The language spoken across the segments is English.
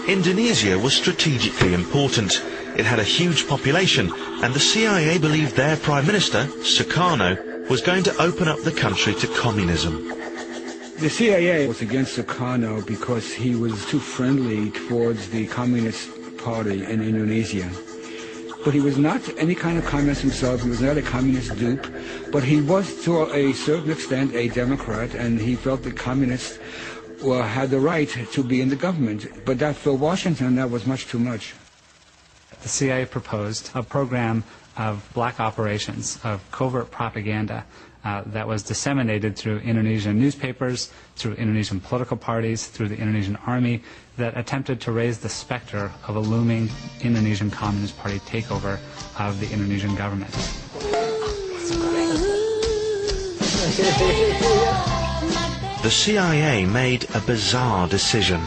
Indonesia was strategically important. It had a huge population, and the CIA believed their Prime Minister, Sukarno, was going to open up the country to communism. The CIA was against Sukarno because he was too friendly towards the Communist Party in Indonesia. But he was not any kind of communist himself. He was not a communist dupe. But he was, to a certain extent, a Democrat, and he felt that communists had the right to be in the government. But that for Washington, that was much too much. The CIA proposed a program of black operations, of covert propaganda that was disseminated through Indonesian newspapers, through Indonesian political parties, through the Indonesian army, that attempted to raise the specter of a looming Indonesian Communist Party takeover of the Indonesian government. The CIA made a bizarre decision.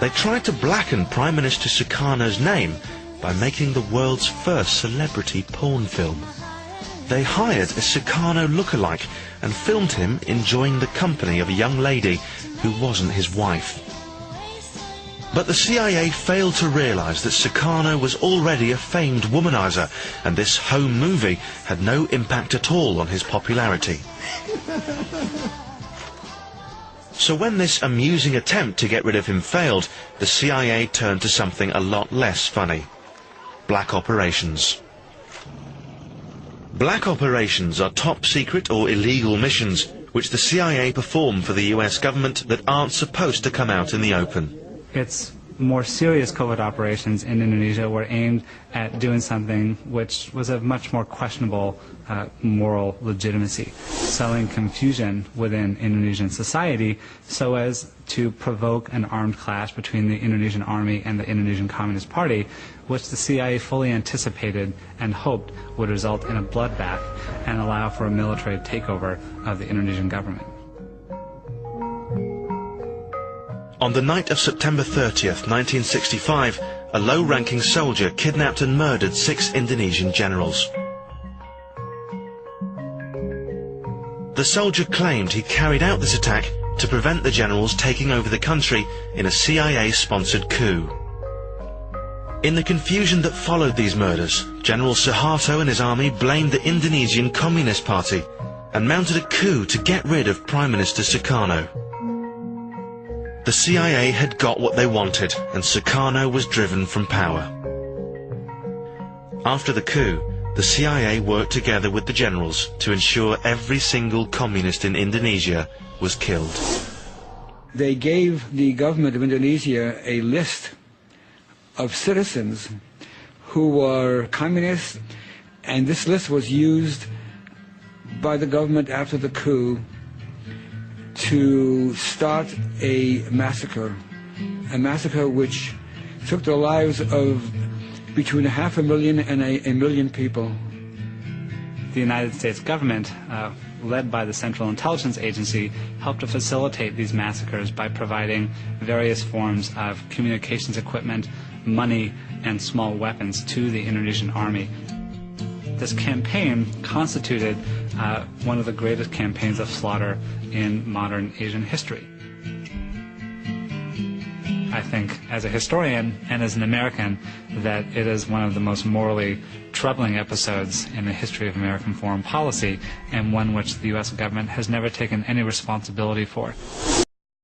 They tried to blacken Prime Minister Sukarno's name by making the world's first celebrity porn film. They hired a Sukarno lookalike and filmed him enjoying the company of a young lady who wasn't his wife. But the CIA failed to realize that Sukarno was already a famed womanizer, and this home movie had no impact at all on his popularity. So when this amusing attempt to get rid of him failed, the CIA turned to something a lot less funny: black operations. Black operations are top-secret or illegal missions which the CIA perform for the US government that aren't supposed to come out in the open. Its more serious covert operations in Indonesia were aimed at doing something which was of much more questionable moral legitimacy, sowing confusion within Indonesian society so as to provoke an armed clash between the Indonesian army and the Indonesian Communist Party, which the CIA fully anticipated and hoped would result in a bloodbath and allow for a military takeover of the Indonesian government. On the night of September 30th, 1965, a low-ranking soldier kidnapped and murdered 6 Indonesian generals. The soldier claimed he carried out this attack to prevent the generals taking over the country in a CIA-sponsored coup. In the confusion that followed these murders, General Suharto and his army blamed the Indonesian Communist Party and mounted a coup to get rid of Prime Minister Sukarno. The CIA had got what they wanted, and Sukarno was driven from power. After the coup, the CIA worked together with the generals to ensure every single communist in Indonesia was killed. They gave the government of Indonesia a list of citizens who were communists, and this list was used by the government after the coup to start a massacre which took the lives of between 500,000 and a million people. The United States government, led by the Central Intelligence Agency, helped to facilitate these massacres by providing various forms of communications equipment, money, and small weapons to the Indonesian army. This campaign constituted one of the greatest campaigns of slaughter in modern Asian history. I think, as a historian and as an American, that it is one of the most morally troubling episodes in the history of American foreign policy, and one which the U.S. government has never taken any responsibility for.